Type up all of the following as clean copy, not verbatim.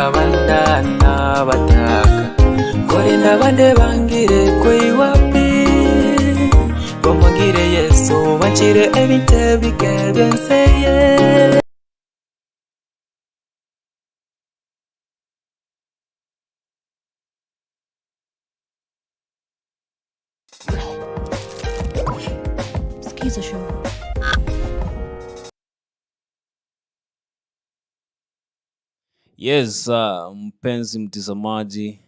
abandana bataka korinda bande bangire kwiwapi bomugire Yesu bachire ebinte bikebyenseye. Skiza show. Yes, mpenzi mtazamaji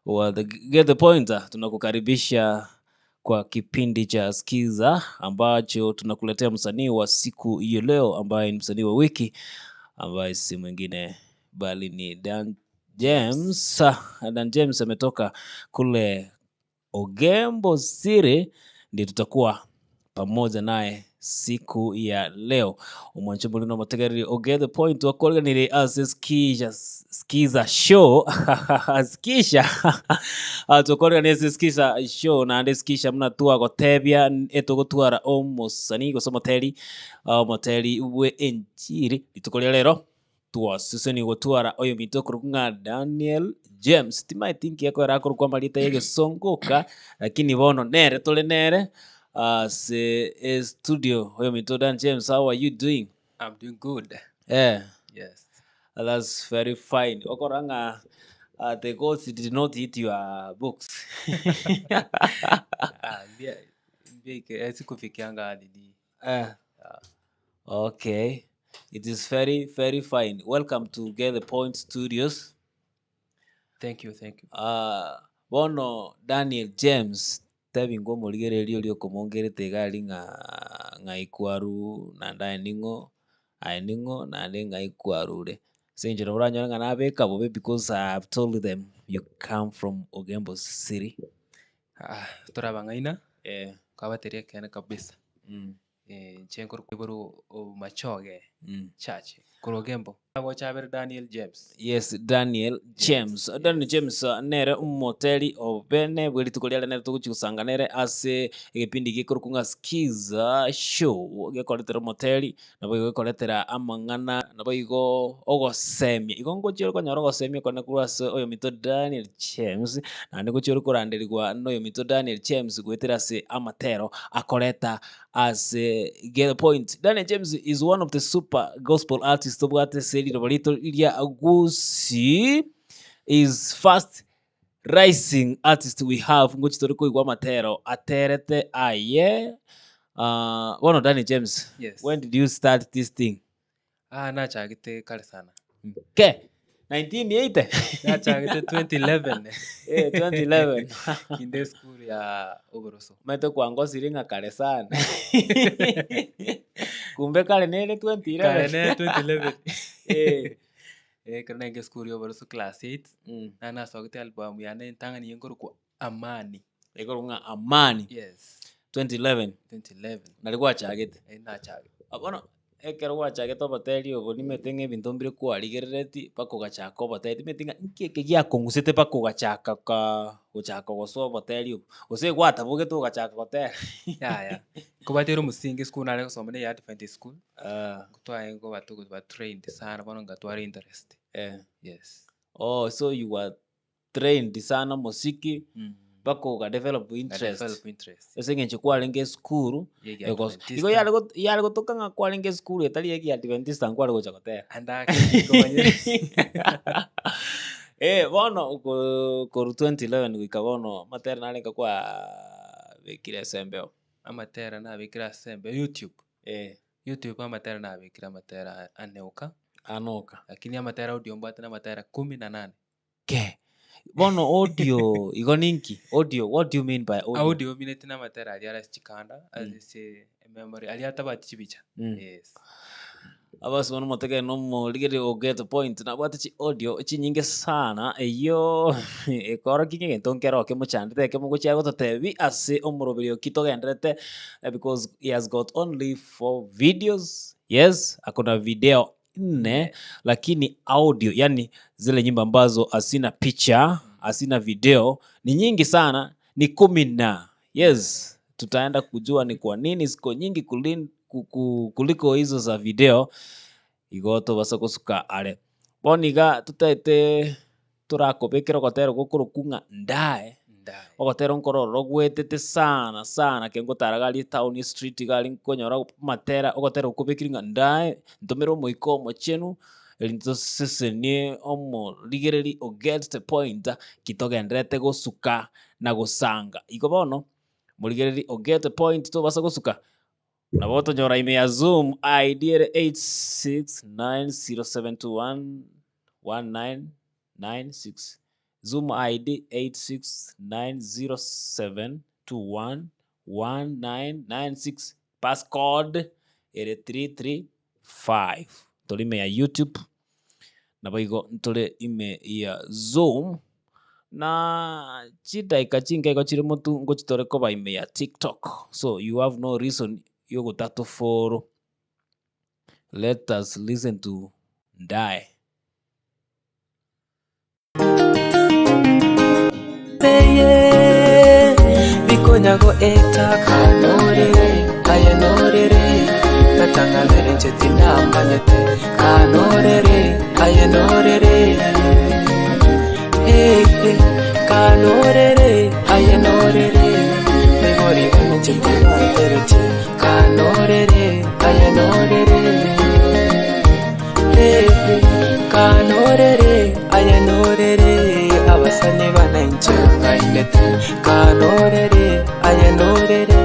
wa Get the Point, tunakukaribisha kwa kipindi cha Skiza ambacho tunakuletea msanii wa siku hiyo leo ambaye ni msanii wa wiki ambaye si mwingine bali ni Dan James. Dan James ametoka kule Ogembo City, ndio tutakuwa pamoja naye siku ya leo. Umwanchumbu lino mategari Get the Point wakolga nili as Skiza show Skisha tukolga ni Skiza show na ande Skisha muna tuwa gotebia eto gotwara omusani gosomoteri moteri we enchiri itukolya lero tuwasiseni gotwara oyo mitoko kunga Daniel James timai think yako yako kwa malita yege songoka lakini bono nere tole nere se studio oyo mito Dan James, how are you doing? I'm doing good. Yeah, Yes. that's very fine. Okoranga the gods did not eat your books. Sikufikianga didi. Okay, it is very very fine. Welcome to Get the Point Studios. Thank you. Bono Daniel James tabingo muligererio lyo komongerete gali nga ikwaru na ndaningo ainingo na ndenga ikwarure senjero uranyora nga nabeka bobe because I've told them you come from Ogembo City. Turabangaina Yeah. kabateria kene kabisa. Chenkor kuburu machoge church Korogembo. Abo chabere Daniel James. Yes, Daniel James. Daniel James nere umoteli obene bweli tukolyala nere tukuchusanga nere ase ekipindi gikuru kunga Skiza show gekoletera moteli nabo gekoletera amangana nabo igo ogosemia igo ngochero konyoro gosemia kone kurase oyo mito Daniel James na ndikuchero kurandirigwa noyo mito Daniel James gwetera se amatero akoleta as Get the Point. Daniel James is one of the super gospel artists of what said Roberto Ilia Agusi is fast rising artist we have ngochi toriko igwa matero aterete aye one Daniel James. Yes. When did you start this thing? Nachagite kale sana. Okay. 1980. Nachagite 2011. 2011. In the school ya Ogoroso. Meto kwango siringa kale sana. Kumbe kale nele 2011. Kale ne 2011. Kana inge school ya Ogoroso class 8. Na nasogite album ya ne ntanga ni ngoro kwa Amani. Ego nga Amani. Yes. 2011. Nalikuwa chagete. Nachagite. Abono ekero gwachage toboteri obo nimetenge ebinto mbire kwarigerereti bakogachaka oboteri metinga nkeke giakong'usete bakogachaka gochaka gosoa oboteri obo gose gwatabuge togachaka gotera. Yeah. Kubatera umusingi school nale gusoma ne Adventist school. Gutwaye ngo batugo ba trained sana bono ngatwara interest. Yes. Oh, so you were trained sana musiki bakoga develop interest. Ese ngenche kwalenge school igo yale gotokanga kwalenge school etali egi Adventist ankwale gocha gotera Andake kobanye. Bono koru 2011 gwikabono matera nalenga kwa bekire sembeo Amatera na bikira sembe YouTube. YouTube amatera na bikira matera anoka. Lakini amatera audio mbata na matera 18. Bono audio igo ninki audio, what do you mean by audio? Audio minute na matera aliara chikanda as memory aliata batichibicha. Yes. Abasi bono motege no moligere Get the Point na batichi audio chinyinge sana eyo ekora kinge ntonkero ke muchandite ke mugocha gototebi ase omurobiri okitogendrete because he has got only 4 videos. Yes, akona video 4 lakini audio yani zile nyimbo ambazo asina picha asina video ni nyingi sana, ni 10. Yes, tutaenda kujua ni kwa nini ziko nyingi kuliko hizo za video igoto basa kusuka ale boniga tutete turakobekera ogotera gokorokunga ndae ogotera nkororo gwetete sana kengotara gari town street gari nkonyora matera ogotera okobekiri nga ndae ntomera omoiko omochenu erinto sesenie omorigereri get the point kitogenderete gosuka na gosanga igo bono morigereri get the point tobasa gosuka nabo tonyora ime ya Zoom ID 8690721996 Zoom ID 8690721996 passcode 335 tuli ime ya YouTube nabo igo ntole ime ya Zoom na chidaika chinke chiri motu ngochitore koba ime ya TikTok, so you have no reason yogo tato for. Let us listen to Ndae. Bikonyago eta kanorere ayenorere tatangabere chetina manyete kanorere ayenorere kanorere ayenorere megori chetina terete kanorere ayenorere kanorere ayenorere abasane bananche ngainete kanorere ayenorere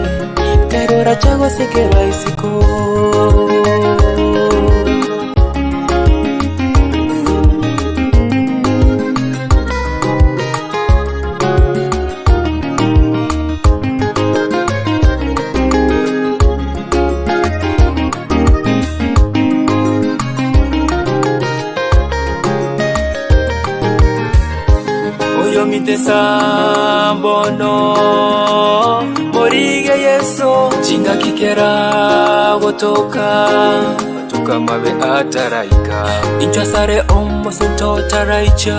terora chago sekera isiko Sambono morige yeso chinga kikera gotoka tukamabe ataraika inchasare omosinto taraicha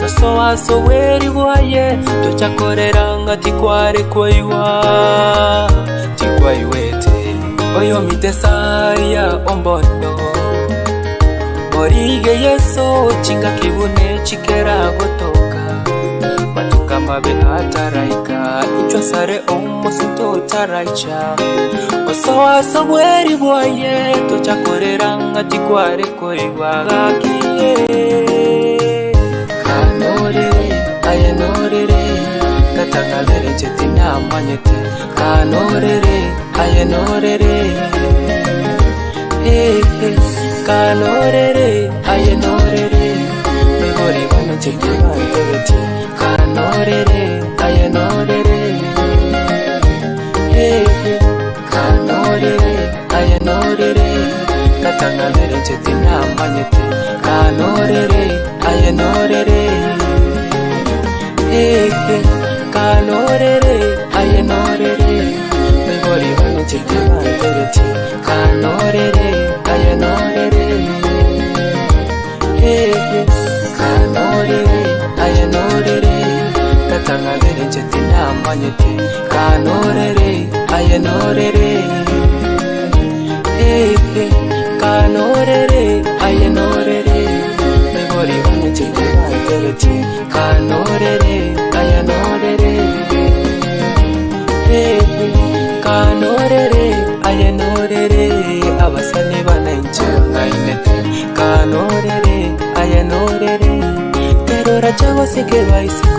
tasoaso weri bwaye tochakorera tikware koiwa tikwaiwete oyo mitesaya ombono morige yeso chinga kibune chikera gotoka kamabe ataraika ichwa sare omosinto taraicha osoaso bweri bwaye tochakorera tikware koiwa gakiye kanorere ayenorere tatangabere chetina manyete kanorere ayenorere kanorere ayenorere megori bano chetina terete kanorere ayenorere kanorere ayenorere tatangabere chetina manyete kanorere ayenorere kanorere ayenorere megori bano chetina terete kanorere ayenorere kanorere ayenorere tatangabere chetina manyete kanorere ayenorere kanorere ayenorere megori bano chetina terete kanorere ayenorere kanorere ayenorere abasane bananche ngainete kanorere ayenorere terora chago sekera isiko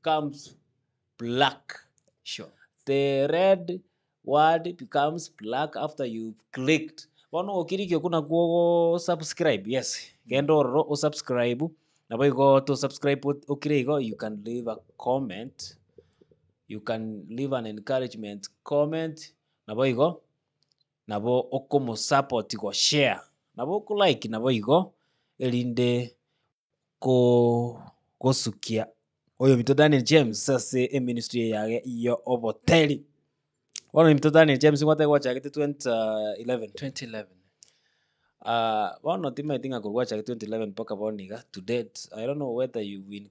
comes black Sure. The red word becomes black after you've clicked. Bono okirikio kuna kuogo subscribe. Yes. Kendo ro o subscribe. Na boigo to subscribe okirigo, you can leave a comment. You can leave an encouragement comment. Na boigo nabo okomo support go share. Nabo ko like nabo igo elinde ko sukia. Oyo bito Daniel James sase ministry yage iyo oboteli. Bono bito Daniel James ngote gwachagete 2011. 2011. Bono tima itinga kurwachagete 2011 mpaka boniga to date. I don't know whether you've been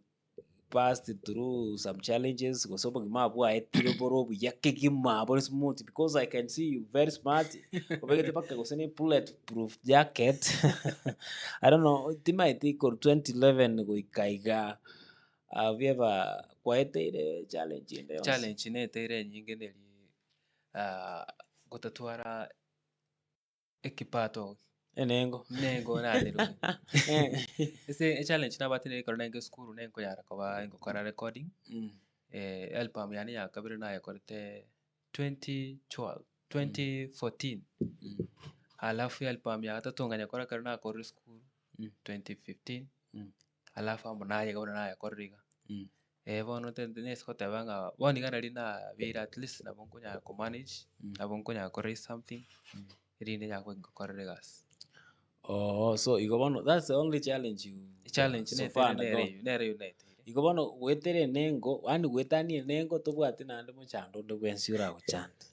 passed through some challenges gosobo gimabu aetire boro buyake gimabo smooth because I can see you very smart. Obegete paka gosene bulletproof jacket. I don't know tima itiko 2011 goikaiga. Have you ever kwaete challenge in the Challenge netere nyinge neri gotatwara ekipato enengo nengo natheru. Ese challenge nabatire korana nge skuru nengo yara koba ngokora recording. Album yani yakabire na yakorete 2014. Alafu album yatatunganya kora karana kore skuru 2015. Alafu amunaye gabona na yakoriga. Bono tendene skotebanga boni gana rina vira at least na bonkonya ko manage na bonkonya ko raise something rine yakwe ngokore gas. Oh, so igobono that's the only challenge you Challenge so far nere unite. igobono wetere nengo wani wetanie nengo tobwate nande muchando ndo bwensiura guchanda.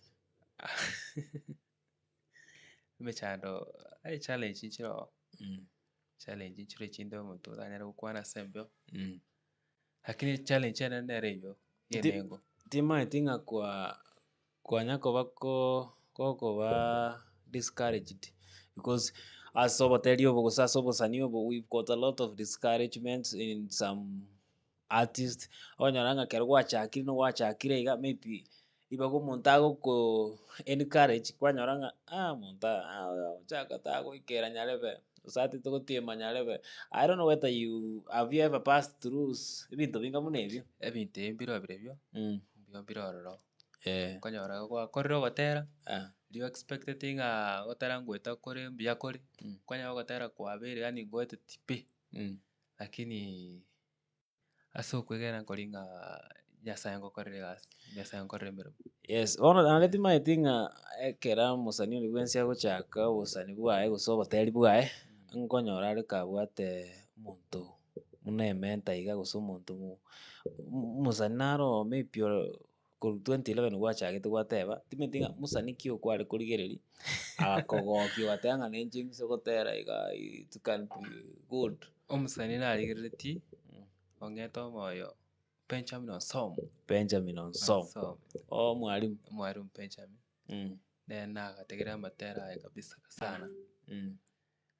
Mechando ai challenge nchiro. Challenge nchiro chindo muntu tanyara kukwana sembyo. Lakini challenge nere yo yenengo. Tima itinga kwa nyako bako koko ba discouraged because as sobo tell you because as sobo sanio but we've got a lot of discouragement in some artists onyaranga kero gwachakire no gwachakire iga maybe ibago montago ko encourage kwanyoranga monta chaka tago ikera nyarebe usati to gotiema nyarebe. I don't know whether you have you ever passed through ibintu binga munebyo Ebintu mbiro birebyo mbiro konyora kwa korero gotera you expected nga gotera ngweta kore mbia kore kwanya gotera kwa bere yani ngwete tipe lakini aso kwegera koringa nyasaye ngokorere gas nyasaye ngokorere mbero. Yes ono anatima itinga ekera musani ni bwensia gochaka busani bwae gosoba teri bwae nkonyora ari kabwate muntu munementa iga goso muntu musani naro maybe ku 2011 gwachagete gwateba timetinga musani kio kware kurigereri akogokio gatanga nenjing so gotera iga it can be good. Omusani narigereti ongeto moyo Benjamin Onsom. Mwalimu Benjamin. Nena agategera matera kabisa sana.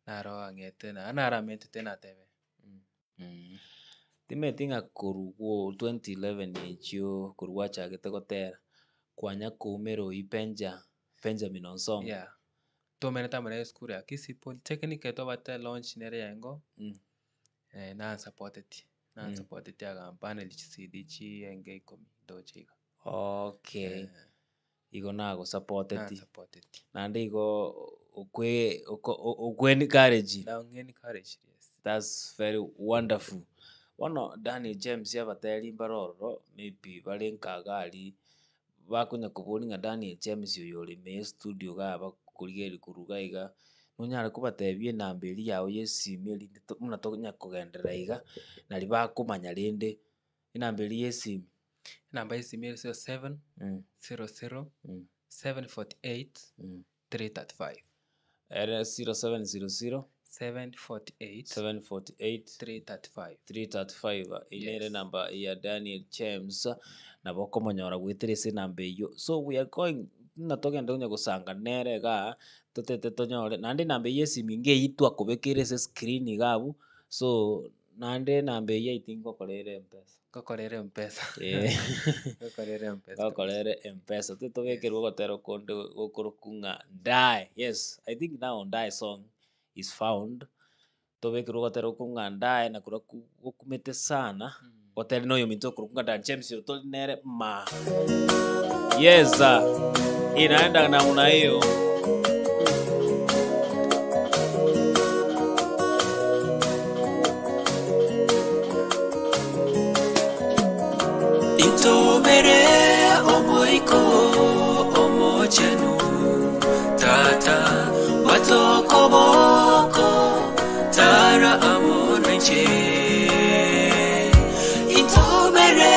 Naro angete na anaramente tena tebe. Timetinga kurugo 2011 yechio kurwacha gete gotera kwanya kumero Benjamin Onsom. Yeah. Tomeneta mare school ya Kisii Polytechnic to bata launch nere yango. Na supported aga panel CD chi enge komi dochiga. Okay. Igo nago supported. Nande igo okwe encourage. Na encourage, yes. That's very wonderful. Wano Daniel James yabateri mbaroro maybe balenkagali bakunya kuboninga Daniel James yoyore me studio gaba kurigeri kuruga iga nunyara kubatebie namberi yawe yesimu rinde muna tonya kugendera iga nari bakumanya rinde inamberi yesimu namba yesimu 07 00 748 335 era 0700 748 335 inere namba ya Daniel James na boko monyora gwitirese namba iyo so we are going natogenda unya gusanga nere ga totete tonyore nandi namba yesimu inge yitwa kubekere se screen gabu so nande namba ye itingo korere mpesa gokorere mpesa gokorere mpesa tutobekere gotero konde gokorokunga die. Yes, I think now die song is found tobekere gotero kunga die na kura gukumete sana hotel no yominto kurukunga da James hotel nere ma. Yes, inaenda namna hiyo. Intobere omoiko omochenu tata watokoboko tara amonche. Intobere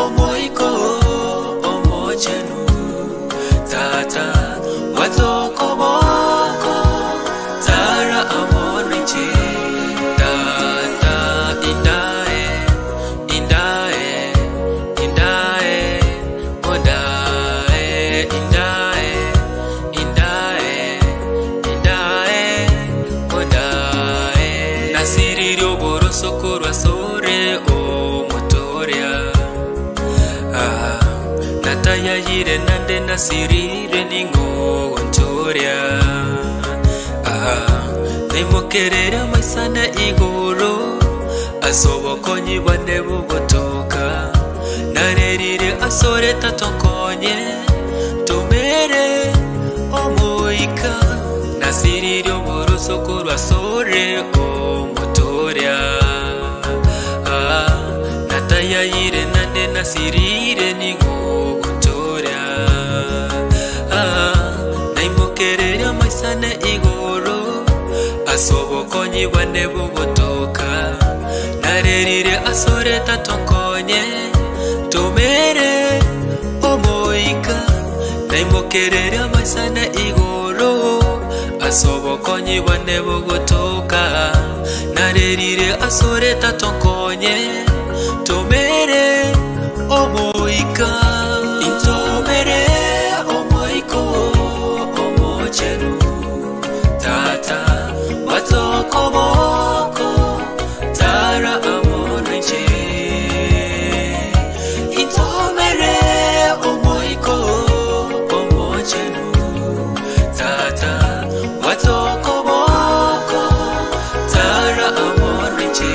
omoiko omochenu tata watokoboko tara amonche. Tata indae indae indae odae indae indae indae odae nasiririo boroso korwa sore o motoria nataya yire nande nasirire ningo ontoria nemokerera maisana igoro asobokonyi bane bugotoka narerire asore tatokonye tumere omoika nasirire oboroso korwa sore o motoria nataya yire nande nasirire ningo ontoria nemokerera maisana igoro asobokonyi bane bugotoka narerire asore tatokonye tumere omoika nemokerera maisana igoro asobokonyi bane bugotoka narerire asore tatokonye tumere omoika. Intobere omoiko omochenu tata watokoboko tara amonche. Intobere omoiko omochenu tata watokoboko tara amonche.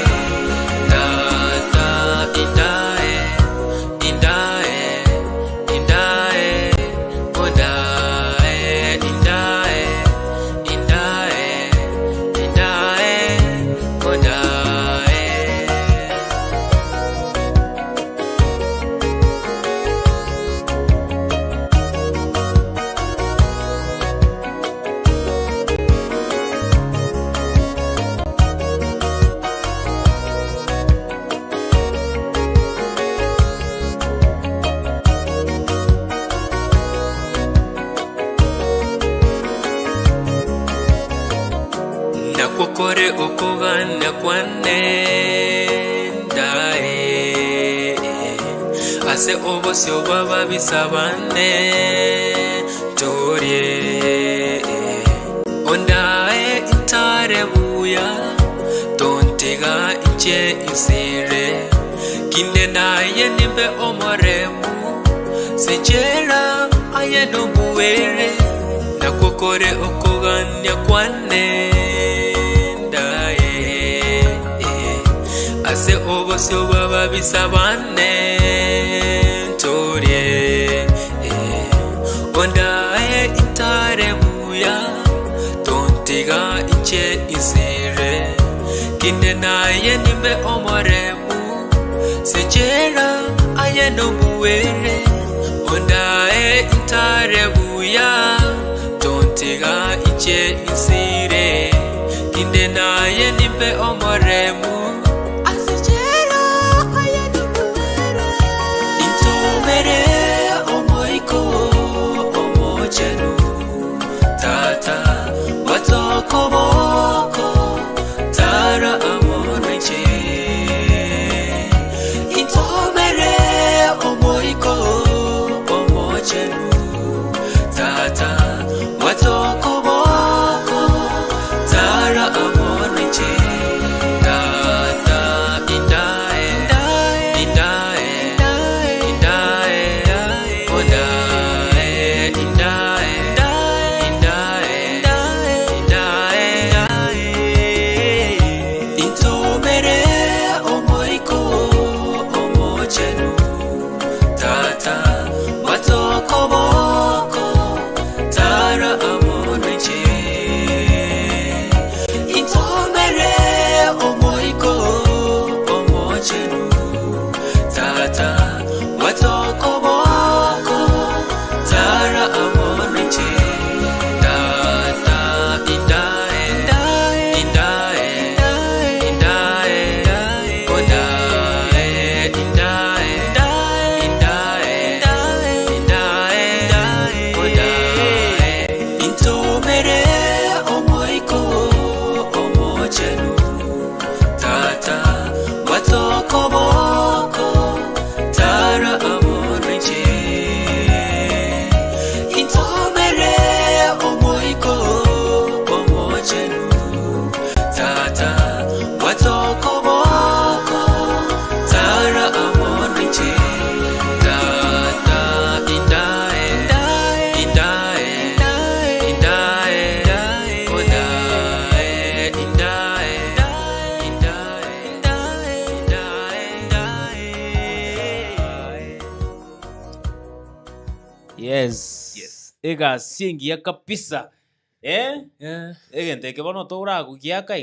Tata indae indae indae odae indae indae indae odae. Nakokore okogana kwane ndae ase obose obaba bisabane torie ondae intare buya tontega inche insire kinde naye nimbe omoremu sejera aye no buere nakokore okogana kwane ase obose obaba bisabane torie ondae intare buya tontiga inche isire kinde naye nimbe omoremu sejera aye no buere ondae intare buya tontiga inche isire kinde naye nimbe omoremu. Intobere omoiko omochenu tata watokoboko tara amonche. Intobere omoiko omochenu tata watokoboko tara amonche. Yes. Igasingia kabisa. Yeah. Egenteke bono toragugiaka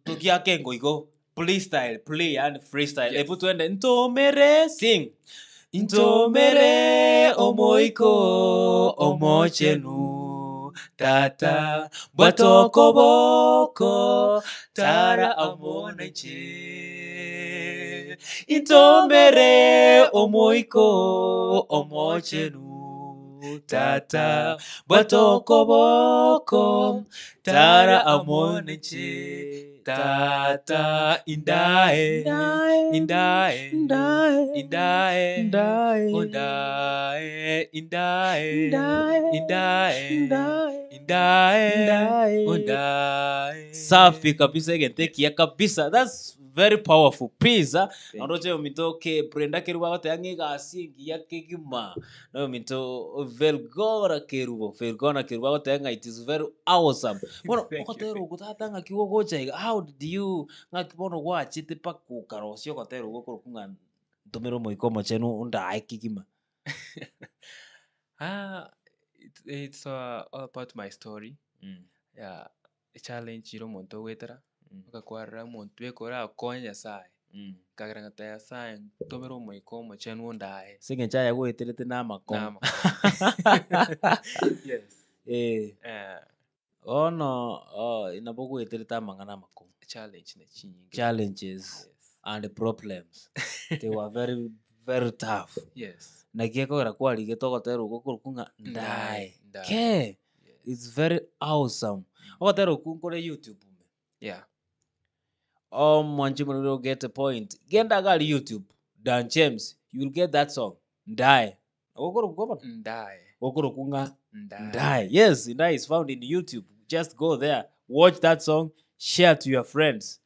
tugiake ngoigo. Play style, play and freestyle. Yes. Ebu tuende ntomere sing. Ntomere omoiko omochenu tata batoko boko tara amoneche. Ntomere omoiko omochenu tata batoko boko tara amoneche. Tata indae indae indae ondae indae ondae. Safi kabisa egentekia kabisa. That's very powerful. Please, andoche mitoke prenda keruba batangi gasi ya kegima. No mito velgora keruba batanga. It is very awesome. Bueno, okotero gutatanga kiwo gocha. How did you ngakibono watch it paku karosio kotero gokoro kunga ntomero moiko mochenu unda aikigima. It's all about my story. Yeah, a challenge iro monto wetera. Ukakwara monto ekora konya sai. Kagranga taya sai tomero moiko mochenu ndae. Singe chaya go etelete na makom. Yes. No, inabogo etelete mangana makom. Challenge na chinyi. Challenges and problems. They were very, very tough. Yes. Na kieko era kwali getogotero gokoro kunga ndae. Ke. It's very awesome. Ogotero kunkore YouTube. Yeah. Mwanchimu will get a point. Genda gali YouTube. Dan James, you will get that song. Ndae. Ogokoro kugoba. Ndae. Ogokoro kunga ndae. Yes, ndae is found in YouTube. Just go there. Watch that song. Share to your friends.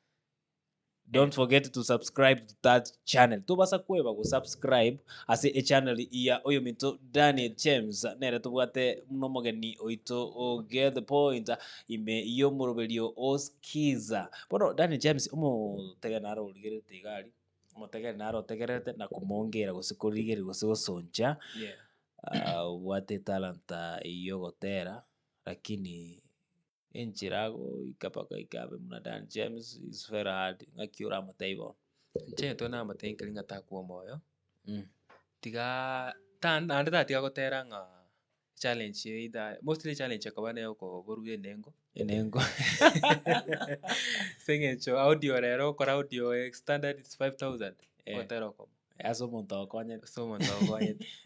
Don't forget to subscribe to that channel. Tubasa kweba go subscribe ase a channel iya oyo minto Daniel James nere tubwate mnomogeni oito o get the point ime iyo murobelio o Skiza. Bono Daniel James umo teganaro uligerete igali umo teganaro tegerete na kumongera gusikurigeri gusosonja. Wate talanta iyo gotera lakini enchirago ikapaka ikabe muna Dan James is very hard ngakiura mataibo Chento na matenke nga takuo moyo. Tiga tan anda tiga gotera nga challenge ida mostly challenge akabane ko boruye nengo. Sengecho audio rero kora audio standard is 5,000 gotera ko. Aso monto konye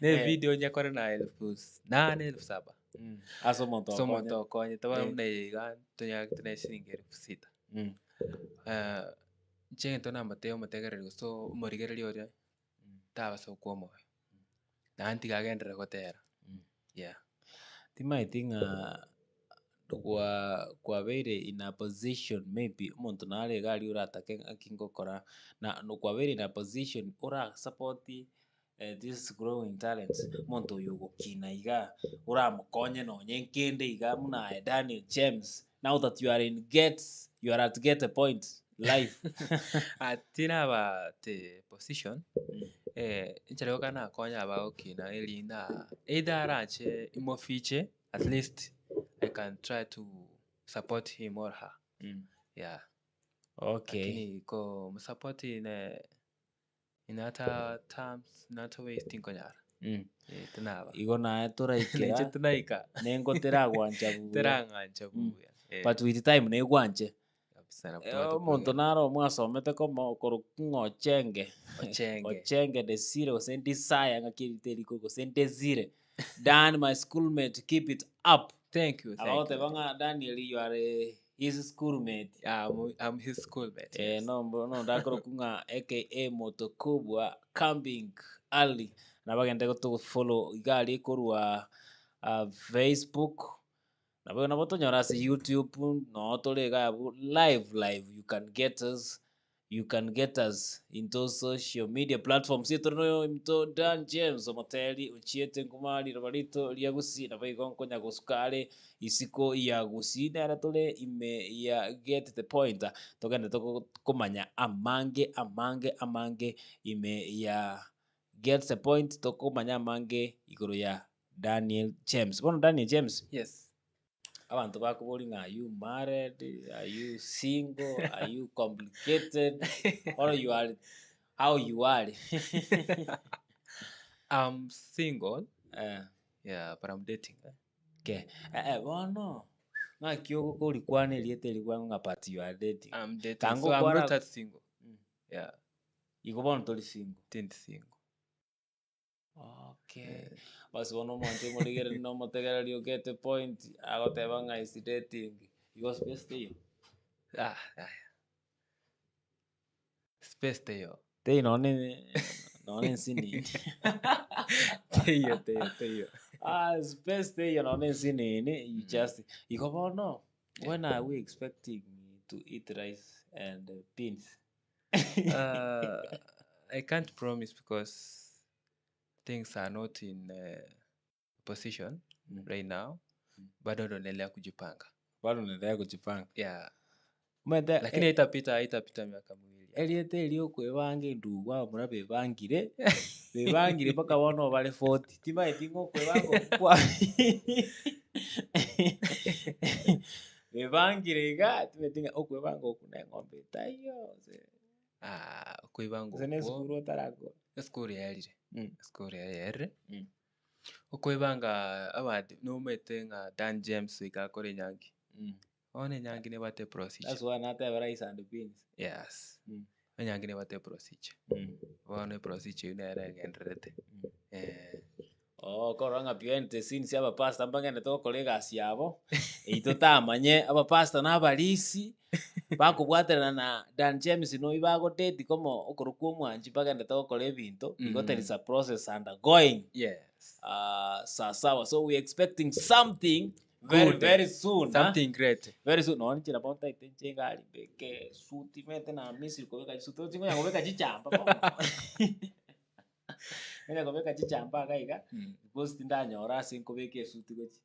Ne video nyakore na 8,000 7,000. Aso monto konye taba ne ga tonya tene singere 6. Chento na mateo mategerero so morigereri ore taba so kwa moyo. Na anti gagendera gotera. Yeah. Timaitinga kwa beire in a position maybe umuntu nale gali uratake akingokora na no kwa beire in a position ura support this growing talents umuntu yugo kina iga uramukonye no nyenkende iga muna Daniel James. Now that you are at get a point life. Atina ba te position inchero kana konya ba okina elina either ache imofiche at least I can try to support him or her. Yeah. Okay. Lakini ko support in other terms not wasting konyara. Tunaba. Igona turaikira. Tunaika. Nengo teragwanja buya. Teranganja buya. But with time ne gwanje. Omuntu naro mwasomete komo korukungo chenge. Ochenge desire osende saya ngakiri koko sende zire. Dan my schoolmate keep it up. Thank you. Awote banga Daniel you are his schoolmate. I'm his schoolmate. Yes. No ndakoro kunga aka moto kubwa camping early. Na bagende to follow igali korwa Facebook. Na botonyora si YouTube no tolega live you can get us into social media platforms itono into Dan James omoteli uchiete ngumali robalito liagusi na baigonko nyagosukale isiko yagusi na tole ime ya get the point togende to kumanya amange ime ya get the point to kumanya amange iguru ya Daniel James. Bono Daniel James. Yes. Abantu bakubuli nga, are you married? Are you single? Are you complicated? Or you are how you are? I'm single. Yeah, but I'm dating. Okay. Bono. Nga kyo kuli kwane liete likwa nga but you are dating. I'm dating. Kango So I'm kwara- not that single. Yeah. Iko bono toli single. Didn't single. Okay. Basi bono mwanche muligere no motegera liogete point agoteba nga is dating. Iko space teyo. Space teyo. Teyo none nsini. Teyo. Space teyo none nsini. You just iko bono. When are we expecting to eat rice and beans? I can't promise because things are not in position right now. Bado naendelea kujipanga. Bado naendelea kujipanga. Yeah. Mwende Lakini haitapita miaka miwili. Eliete elio kwebange ndu wa mura bebangire. Bebangire paka bono bale 40. Tima etingo kwebango kwa. Bebangire ga timetinga okwebango kuna ngombe tayo. Okwebango. Zene skuru tarako. Skuru yarire. Skuru yarire. Okwebanga abandi numete nga Dan James ikakore nyangi. One nyangi ne bate procedure. That's why not have rice and beans. Yes. Nyangi ne bate procedure. One procedure ina ngendrete. Koranga behind the scenes aba pastor mbangene to kolega siabo. Ito tamanye aba pastor na abalisi. Bakubwatana na Dan James no ibago date komo okorukwo mwanji bagende to kole binto. Because there is a process undergoing. Yes. Sawa. So we expecting something very soon. Something great. Very soon. No nchira bonta itenjenga ali beke suti mete na misiri kobeka suti tingo yango beka chichamba. Nenda kobeka chichamba kaiga. Because tindanyora sinkobeke suti gochi.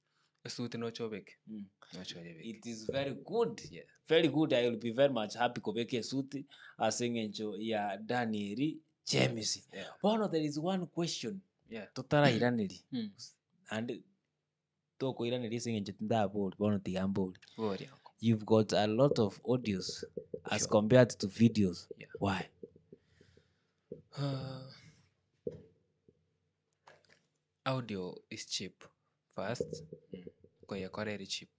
Suti no chobeke. No chobeke. It is very good. Yeah. Very good. I will be very much happy kobeke suti asengencho ya Daniel James. Yeah. Bono, there is one question. Yeah. Totara iraneri. And toko iraneri sengencho tindaboli bono tigamboli. You've got a lot of audios as compared to videos. Yeah. Why? Audio is cheap. First, koya koreri cheap.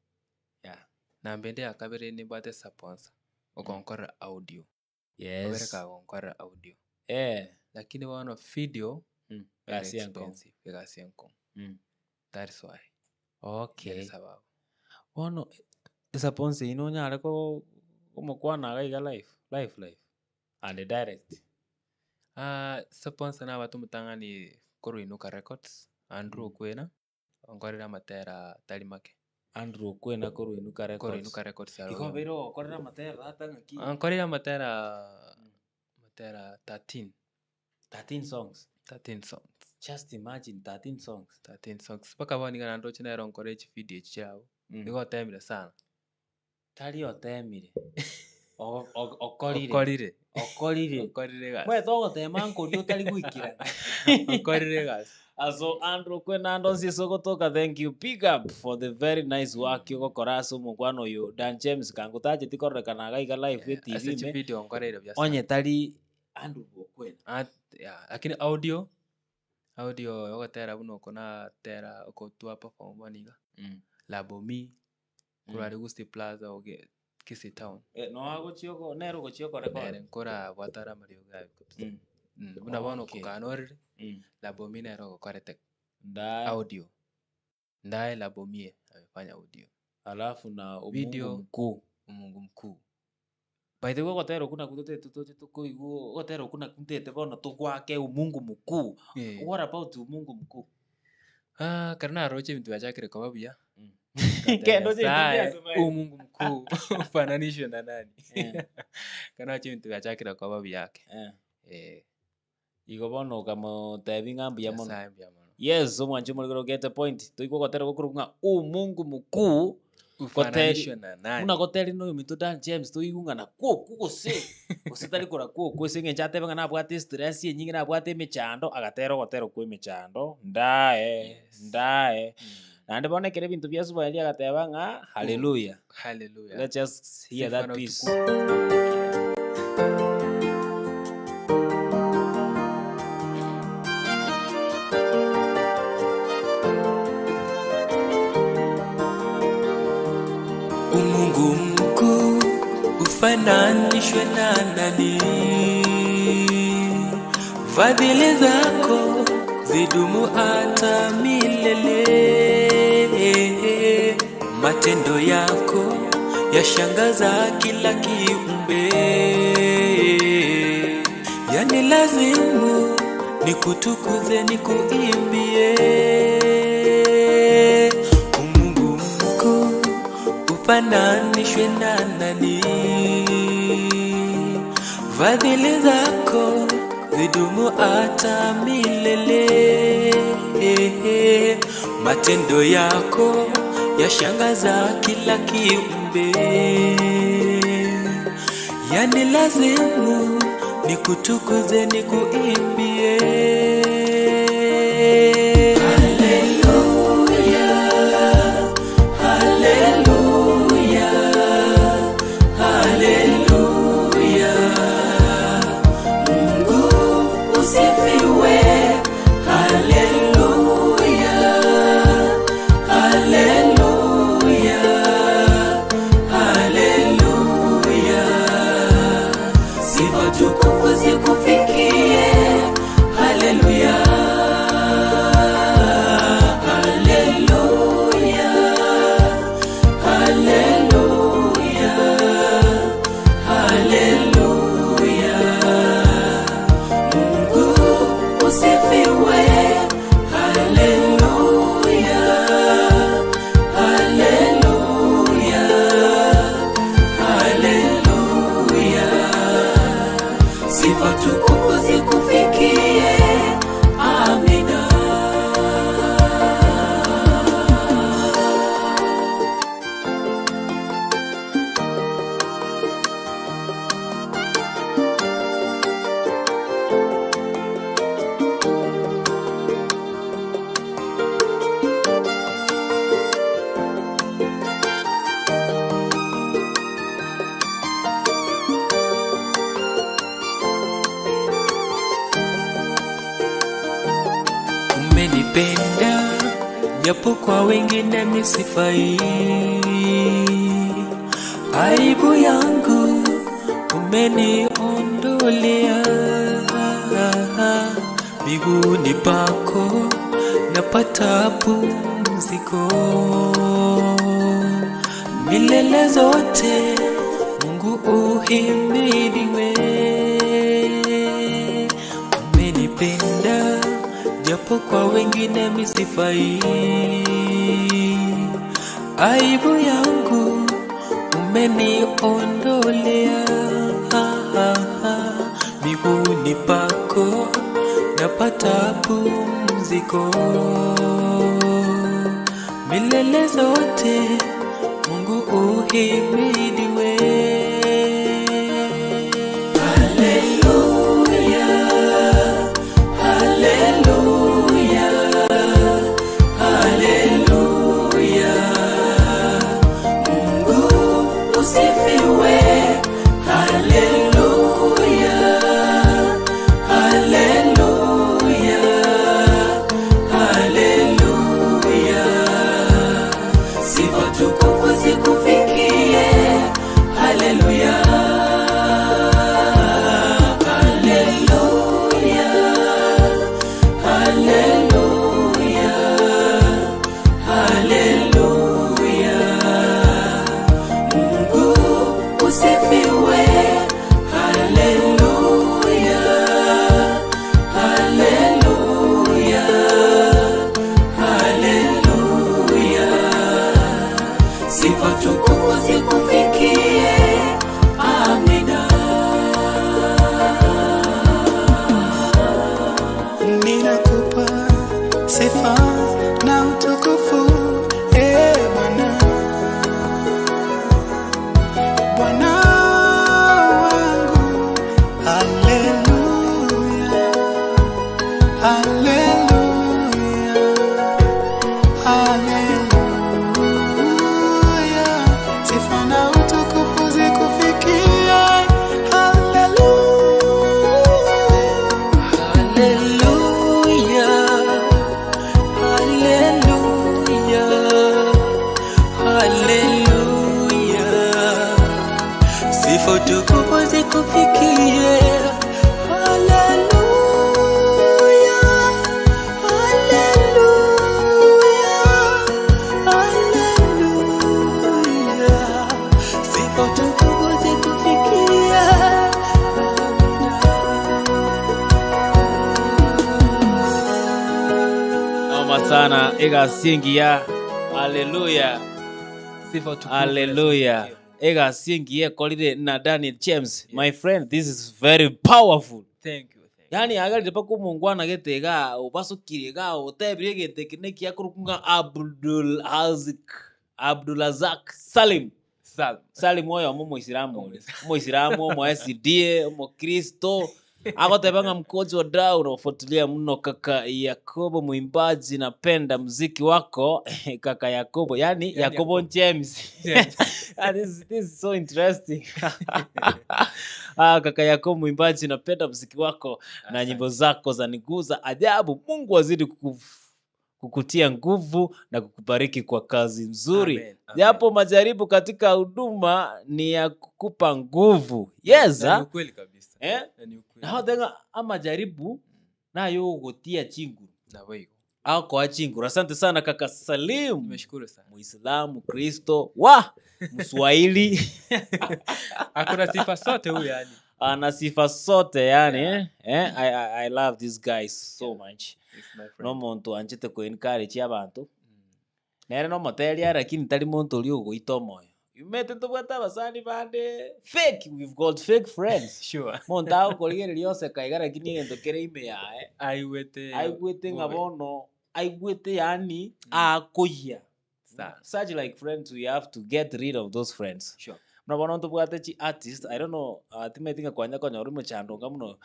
Yeah. Na mbende akabere ni bate sponsor. Okonkora audio. Yes. Obereka okonkora audio. Lakini wano video very expensive. That's why. Okay. Sababu. Wano sponsor inonya aleko umokwana gaiga live and direct. Sponsor na watu mutangani koru inuka records. Andrew Kwena onkorera matera talimake. Andrew Kwena koru inuka records. Iko bero korera matera atanga ki. Onkorera matera 13 songs. 13 songs. Just imagine 13 songs. 13 songs. Paka wani ngana ndo china ero onkorechi video chao. Niko temire sana. Tari otemire. Okorire. Mwe togo temanko rio tari gwikira. Okorire gas. So Andrew Kwena ndo nsiso gotoka, thank you. Big up for the very nice work you gokora so mugwano yo Dan James kangutaje tikoreka gaiga live with TV me. Video onkorire bya. Onye tari Andrew Kwena. Lakini audio yogotera buno kona tera okotua perform baniga. Labomi kurari gusti plaza oge Kisi town. No hago chioko nero go chioko record. Nkora watara mario gabi. Buna bono kukanorire. Labomi nero go korete. Audio. Ndaye Labomie amefanya audio. Alafu na video mkuu. Umungu mkuu. By the way gotero kuna kutote tukoigo gotero kuna kuntete bono tukwake umungu mkuu. What about umungu mkuu? Karna roche bintu yachakire kwa babia. Kendo je umungu mkuu fananisho na nani? Kana bintu yachakire kwa babi yake. Igo bono kama tabi ngambu ya mono. Yes, so mwancho mo get a point. Tuiko gotero gokurunga umungu mkuu Ufananishwe na nani? Muna goteri no mitu Dan James to igunga na kuko se. Usitari kora kuko se ngenchate banga na bwate stress yenyingi na bwate mechando agatero gotero kwe mechando ndae. Nande bone kere bintu bya Swahili agateba nga hallelujah. Hallelujah. Let's just hear that piece. Umungu mkuu ufananishwe na nani? Fadhili zako zidumu hata milele. Matendo yako yashangaza kila kiumbe. Yani lazimu nikutukuze nikuimbie. Umungu mkuu ufananishwe na nani? Fadhili zako zidumu hata milele. Matendo yako yashangaza kila kiumbe. Yani lazimu nikutukuze nikuimbie. Umenipenda japo kwa wengine misifai. Aibu yangu umeniondolea. Miguuni pako napata pumziko. Milele zote Mungu uhimidiwe. Umenipenda japo kwa wengine misifai. Aibu yangu umeniondolea. Miguuni pako napata pumziko. Milele zote Mungu uhimidiwe. Hallelujah. sana egasingia. Hallelujah. Sifa utukufu. Hallelujah. Egasingia kolide na Daniel James. Yes. My friend, this is very powerful. Thank you. Yani agali pa ko mungwana getega ubasukiriga utebire getekine kya kurukunga Abdulazak Salim oyo mu Muislamu mu SDA mu Kristo akotebanga mkozi wa dau unafuatilia mno kaka Yakobo mwimbaji, napenda muziki wako kaka Yakobo, yani Yakobo James. This is so interesting. Kaka Yakobo mwimbaji, napenda muziki wako na nyimbo zako za niguza ajabu. Mungu azidi kukutia nguvu na kukubariki kwa kazi nzuri. Japo majaribu katika huduma ni ya kukupa nguvu. Yes, ni kweli kabisa. Ni ukweli. Na hodenga amajaribu nayo gotia chingu. Na wewe. Kwa chingu. Asante sana kaka Salim. Nimeshukuru sana. Muislamu, Kristo, Mswahili. Hakuna sifa sote huyu yani. Ana sifa sote yani. I love these guys so much. No muntu anjite ko encourage abantu. Nere no materia lakini tali muntu uli uguito moyo. You met to bata basani bande fake. We've got fake friends. Sure. Montao koligere lyose kaigara kini ngento kere ime yae. Aiwete ngabono. Aiwete yani akoya. Such like friends, we have to get rid of those friends. Sure. Mnabona ntubwate chi artist, I don't know, timetinga kwanya konya uri muchando ngamuno.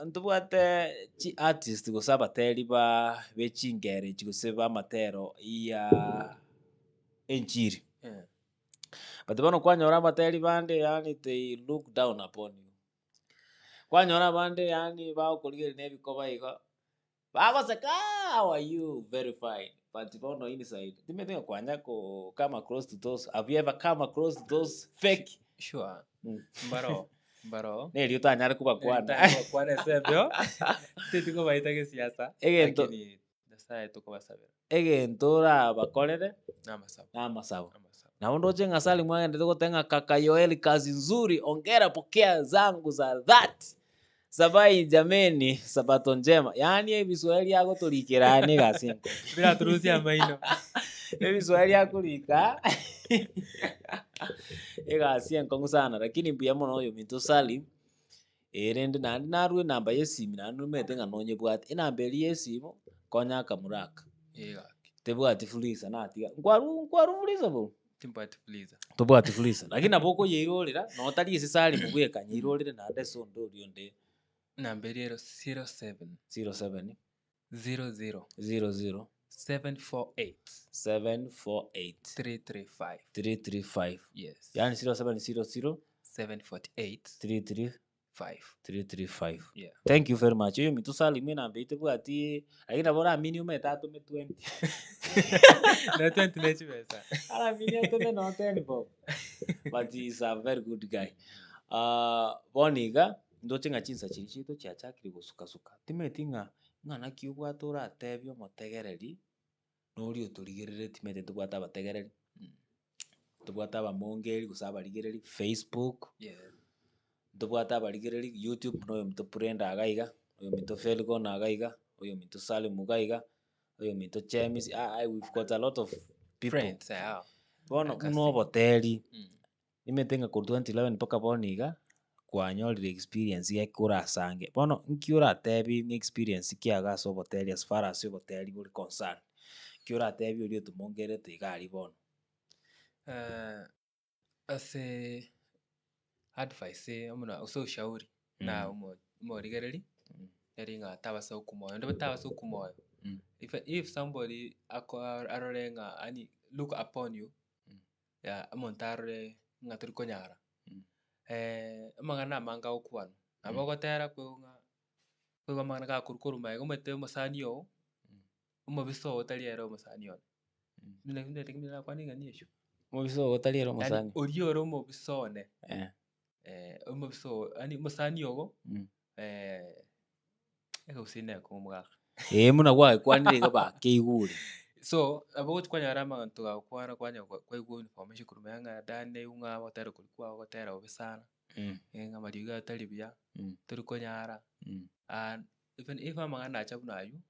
Ntubwate chi artist gusaba teri ba bechingere chiguseba matero ya enjiri. But bano kwanyora bateri bande yani they look down upon you. Kwanyora bande yani bao koligere nebikoba igo. Bagoseka, how are you? Very fine. But bono inside. Timetinga kwanya ko come across to those. Have you ever come across those fake? Sure. Mbaro. Neli utanyara kuba kwana. Kwana sebyo. Tituko baitake siasa. Lakini dasaye tuko basabira. Egentora bakolere namasabo. Na undo chenga sali mwanga ndiko tenga kaka Yoeli, kazi nzuri. Ongera, pokea zangu za that. Sabai jameni, sabato njema. Yani Kiswahili yako tulikirani gasinko. Bila turuhusi amaino. Kiswahili yako lika. Gasinko sana, lakini pia mwana oyo minto Salim. Erende narwe namba yesimu nanu metenga nonye bwati. Inambeli yesimu konya kamuraka. Tebwati fulisa natia. Ngwaru fulisa bo. Tebwati fulisa. Lakini aboko yirolera no tali ese Salim bweka nyirolera na ade sondo rionde. Namberi 07 00 748 335. Yes. Yani 0700 748 335. Yeah. Thank you very much. Yo mitu Salim na mbite bwati lakini bora mini umetatu me 20. Na 20 nechi pesa. Ala mini atome no 10 bob. But he's a very good guy. Boniga ndochenga chinsa chinchito chiachakiri gusuka. Timetinga ngana kiubwa tora tebyo motegereri. Nori uturigerere timete tubwata bategereri. Tubwata bamongeri gusaba rigereri Facebook. Yeah. Tubwata barigereri YouTube no mito Pr agaiga, oyo mito Felgo na agaiga, oyo mito Salim gaiga, oyo mito Chemis. We've got a lot of people. Friends, Bono no boteli. Nimetenga ku 2011 mpaka boniga kwanyolire experience ya kura sange. Bono nkiura tebi ni experience kiaga so boteli as far as boteli buri concern. Kiura tebi uri tumongere tigari bono. Ase advice umuna ushauri na umorigereri eringa tabasa ukumoyo ndo tabasa ukumoyo. If somebody arorenga ani look upon you amontare ngaturi konyara amangana manga ukwano abagotera kwunga mangana ka kurkuruma umete musanio umobiso otaliero musanio ninde tekimira kwaninga niesho Mubiso otaliero musani. Orioro mobisone. Mubiso ani musani yogo. Ego sine ko mga. Muna kwa kwanire ba keigure. So abo kwanyara mantu ga kwana kwanya kwa iguo information kurumanga dane unga watero kulikuwa watera obisana. Nga mariga talibya. Turi konyara. And even if amanga na chabuna ayu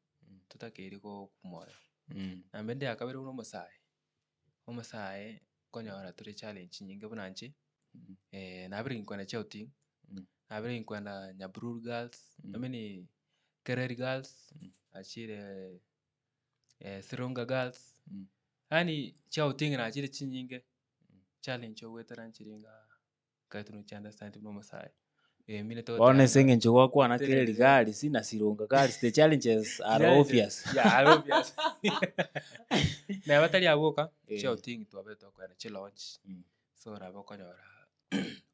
tutakiri ko kumoyo. nambe ndi akabere uno omusaye konyora turi challenge nyinge bunanchi nabiri nkwenda chouting nabiri nkwenda Nyabururu girls namini Kereri girls achire Sirunga girls yani chouting na achire chinyinge challenge owetera nchiringa kaitunu chanda stand no musaye mine to one singing chwa kwa na Kereri girls sina Sirunga girls the challenges are obvious are obvious na batali awoka chouting to abeto kwa na challenge so rabo konyora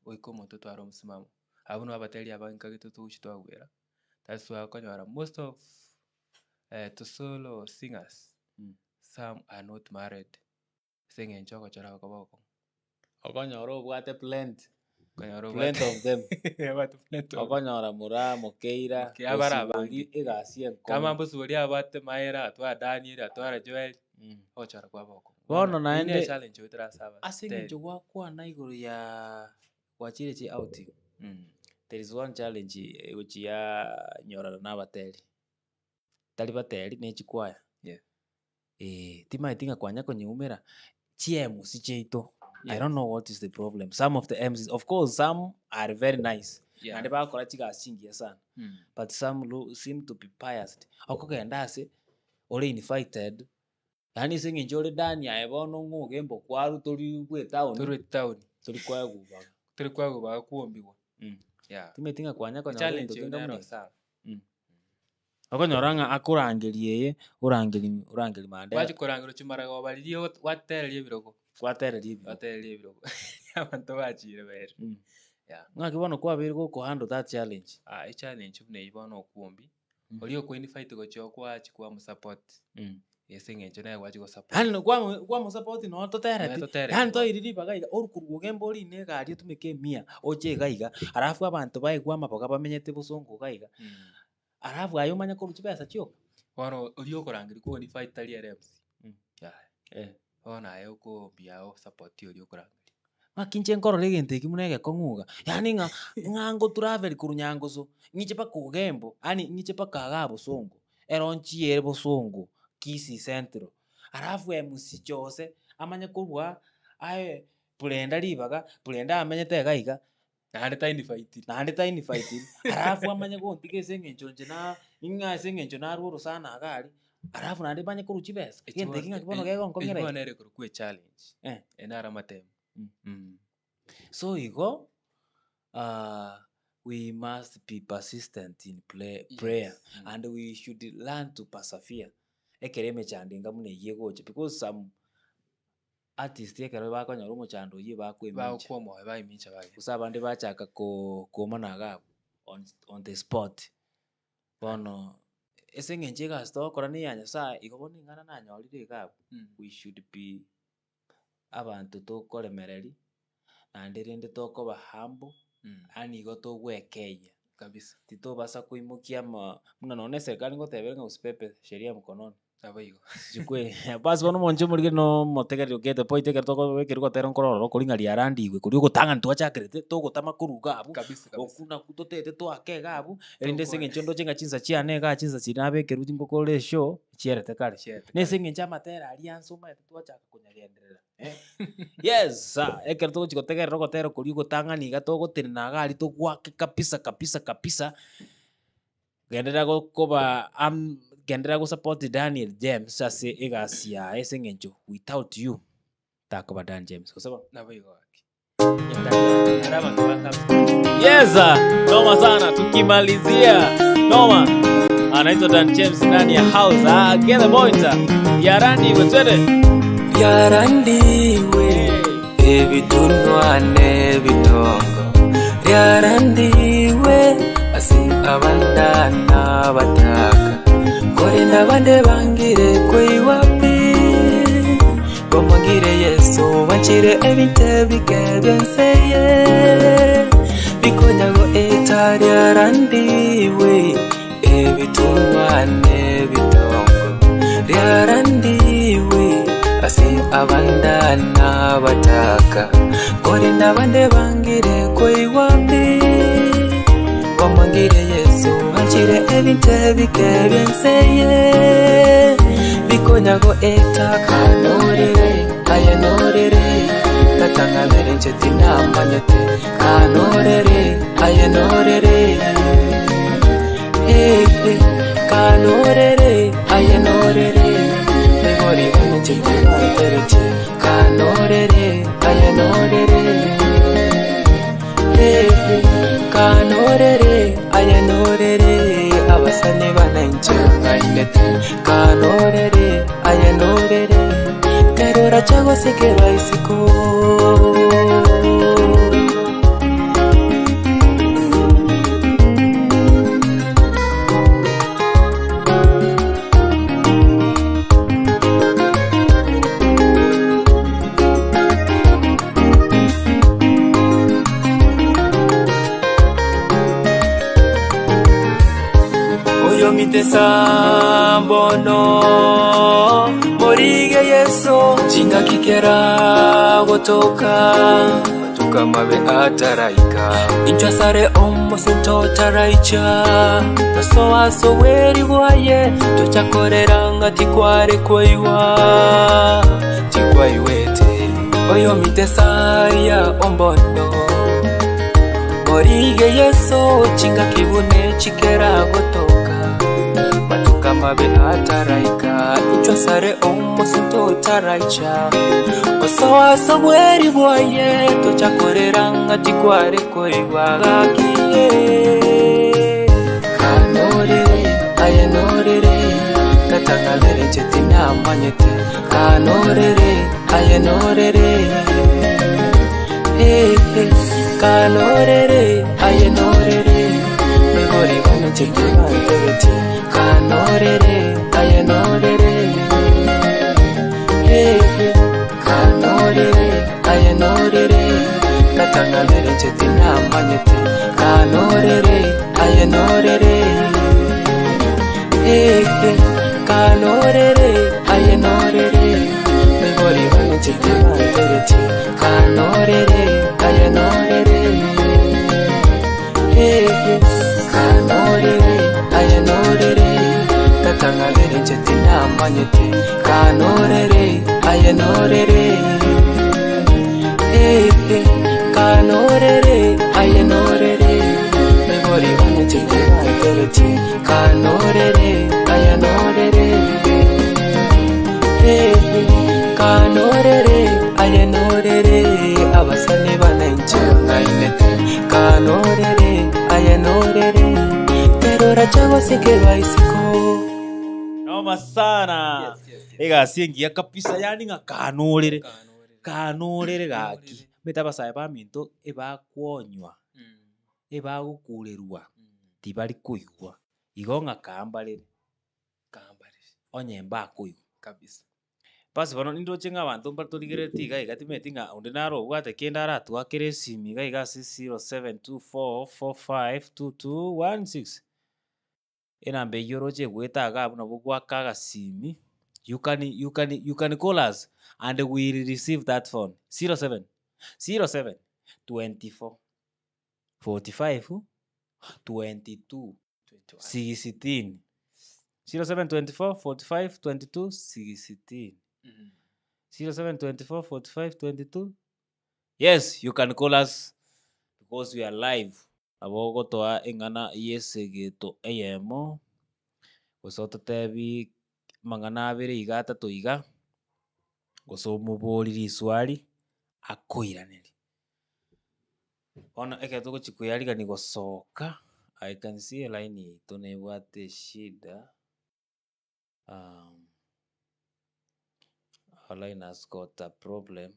oiko moto twaro musimamo abuno abatali abanka gitu tuchitwagwera that's why konyora most of to solo singers some are not married singing choko chora kaboko okonyora obwate plant of them okonyora mura mokeira abarabangi igasie kama mbusuri abate maera atwa Daniel atwa Joel ochara kwa boko bono naende challenge witera saba asinge njogwa kwa na iguru ya wachire chi outing there is one challenge which ya nyorana na bateri tali bateri ne chikwaya tima itinga kwanya konyumera chiemu cheito. I don't know what is the problem. Some of the MCs, of course, some are very nice. And ba kora chiga singi sana. But some seem to be biased. Okogenda se ore invited. Yani singi njore dani aebono ngugembo kwaru tori gwe town. Tori kwa guba kuombiwa. Yeah. Timetinga kwanya kwa challenge ndero sana. Okonyoranga akurangerie urangeli mande. Wachi kurangiro chimara go baliyo waterelie biroko. Waterelie biroko. Abantu bachire bere. Yeah. Ngakibono kwa biri go handle that challenge. I challenge ubune ibono kuombi. Oliyo ko invite go chokwa chikwa mu support. Yesinge njona wachi go support. Hano kwa mu support no to terete. Hano to iriri bagaiga orukuruge mbori ne gari tumike mia oche gaiga. Arafu abantu baigwa mapoka bamenyete busongo gaiga. Arafu ayo manya ko rutibesa cyo. Wano oliyo korangiri ko invite tali RMC. Yeah. Ona ayo ko biao support oliyo korangiri. Makinche nkoro legente kimunege konguga. Yani ngango travel kurunyango so. Ngiche pa kugembo, ani ngiche pa kagabo songo. Eronchi yerbo songo. Kisi centro. Arafu MC chose amanya kubwa aye pulenda libaga, pulenda amenya tegaiga. Nahande tiny fighting. Arafu amanya ko ntike sengencho na inga sengencho na ruro sana agari. Arafu nande banya kuruchi bes. Kente kinga kibono gego nkongere. Kibono ere ku challenge. Enara matem. So ego we must be persistent in prayer and we should learn to persevere. Ekereme chandinga mune yegoche because some artists ekero bakonyora omochando ye bakwemincha baimicha bage usabande bachaka komana gabo on the spot bono esengenche gasto kora ni yanya sa igoboni ngana nanyorire gabo we should be abantu tokoremereri nande rende tokoba humble ani goto gwekeya kabisa titobasa kuimukia muna none serikali ngotebere usipepe sheria mkononi abaigo jikwe basi bono monje muri no motegeri get the point tegeri toko wekeri gotera nkororo kuri ngari arandigwe kuri gutanga ntwachakerete togotama kuruga abu okuna kutotete twakega abu erinde sengencho ndo chenga chinsa chiane ga chinsa chinabe keruti ngokole show chierete kale ne sengencha matera aliansoma twachaka kunyagenderera yes ekeri toko chikotegeri rogotera kuri gutanga niga togotenna gari togwake kabisa gendera gokoba gendera go support Daniel James ase egasia esengencho without you takoba Dan James kusema nabaigo wake yes noma sana tukimalizia noma anaitwa Dan James ndani ya house get the point yarandi wetwede yarandiwe ebitunwane bitongo yarandiwe asi abandana bataka kore nabande bangire kwe wapi komagire Yesu wanchire ebinte bikebenseye bikonyago etari yarandiwe ebitunwane bitongo yarandiwe asi abandana bataka kore nabande bangire kwe wapi komagire Yesu wanchire ebinte bikebenseye kunyago eta kanorere ayanorere katangabere ncheti namanyete kanorere ayanorere kanorere ayanorere megori ncheti namanyete kanorere ayanorere kanorere ayanorere abasane bananje ngainete kanorere ayanorere terora chago sekera isiko Sambono morige yeso chinga kikera gotoka tukamabe ataraika inchasare omo sinto taraicha so aso weri waye tuchakorera ngati kware koiwa tikwaiwete oyo mitesa ya ombono morige yeso chinga kibune chikera gotoka kamabe ataraika ichwasare omo sinto taraicha osawaso bweri bwaye tochakorera ngati kware koiwa gakiye kanorere ayanorere katangabere ncheti namanyete kanorere ayanorere kanorere ayanorere megori ncheti namanyete kanorere ayanorere kanorere ayanorere katangabere ncheti namanyete kanorere ayanorere kanorere ayanorere megori ncheti namanyete kanorere ayanorere kanorere ayanorere katangabere ncheti namanyete kanorere ayanorere kanorere ayanorere megori ncheti namanyete kanorere ayanorere kanorere ayanorere abasane bananje ngainete kanorere ayanorere terora chago sekera isiko noma sana. Egasiengia kabisa yani nga kanorere gaki metabasaya baminto ebakwonywa ebagukurerwa tibari kuigwa igonga kambarere onye mbakuigwa kabisa. basi bono nindo chenga abantu mbatorigereti iga igatimeti nga onde naro bwate kenda aratwakire esimi iga igasi 0724452216 enamba eyoro chegwetaga abuna bogwaka agasimi you can call us and we will receive that phone 07 24 45 22 16 0724 45 22 16 0724 45 22. Yes, you can call us because we are live. Abogo toa engana yesegeto eyemo. Gosoto tebi mangana abere igata toiga. Goso muboriri iswali akoiraneri. Ona eke toko chikuyariga ni gosoka. I can see a line tonebwate shida. Our line has got a problem.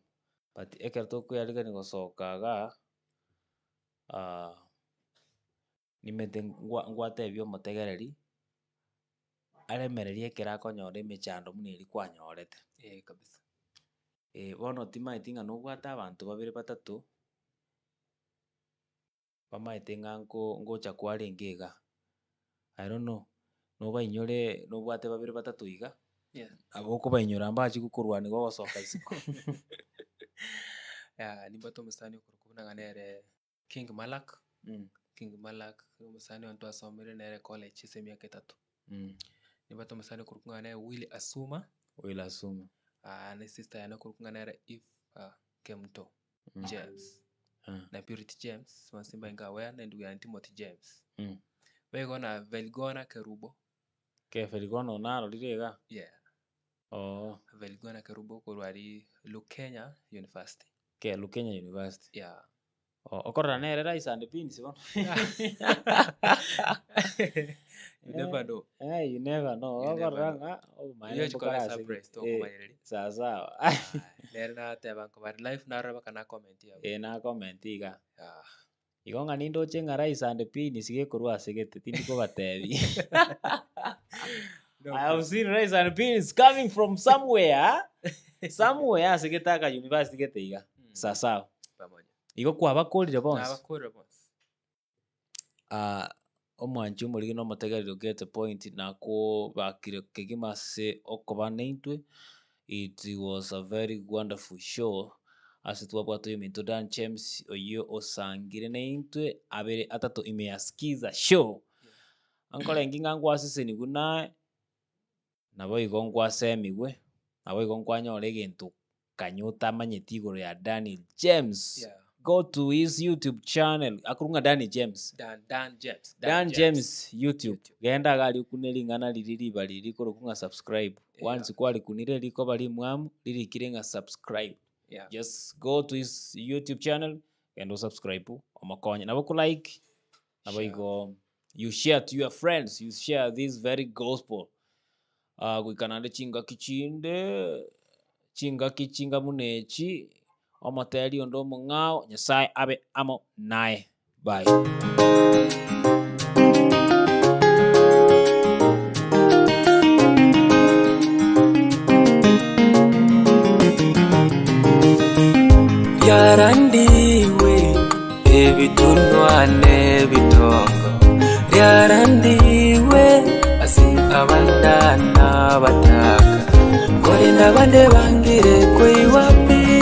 But eke toko yariga ni gosokaga. Nimete ngwatebio motegereri aremererie kerakonyora emechando muna eri kwanyorete Kabisa. bono timaeti ng'a nobwate abanto babere batato bamaete ng'a ngocha kwarenge iga I don't know nobainyore nobwate babere batato iga abo okobainyora mbachi gokorwania gogosoka isiko nimbato omusani okorokobuna ng'a nere King Malak. King Malak omusani onto asomire nere college ase emiaka 3. Nimbato omusani okorokobuna ng'a nere Willy Asuma Will assume. Ne sister yana kurukungana if Kemto James. Na Purity James Masimba Ingawa na ndugu ya Timothy James. Wegona Velgona Kerubo. Ke Velgona onaro lirega. Yeah. Oh. Velgona Kerubo kurwari Lukenya University. Ke Lukenya University. Yeah. Okora nere rice and beans bono. You never know. You never know. Okora Iyo chikola surprise to kumayeri. Sawa. Nere na teba kwa live na raba kana comment ya. Na comment iga. Igonga nindo chenga rice and beans sige kurwa sigete tindiko batebi. I have seen rice and beans coming from somewhere. Somewhere sigitaka university geteiga. Sawa. Pamoja. Igo kwa bakorire bonse. Abakorire bonse. Omwanju muri no mutegerero get a point na ko bakire kigima se okoba neintwe. It was a very wonderful show. As it was to me to Dan James oyo osangire neintwe abere atato ime ya Skiza show. Ankole nginga ngwasise ni guna nabo igongwa semigwe. Nabo igongwa nyore gintu kanyuta manyetigoro ya Daniel James. Yeah. Go to his YouTube channel. Akurunga Danny James. Dan James YouTube. Genda gali kunelingana liriri bali liko rukunga subscribe. Once kwali kunire liko bali mwamu liri kirenga subscribe. Yeah. Just go to his YouTube channel and subscribe. Omakonya nabo ku like. Nabo igo you share to your friends. You share this very gospel. Kuikanande chinga kichinga munechi. Omoteli ondo mungao Nyasaye abe amo nae. Bye. Yarandiwe ebitunwane bitongo. Yarandiwe asi abandana bataka. Kore nabande bangire kwiwa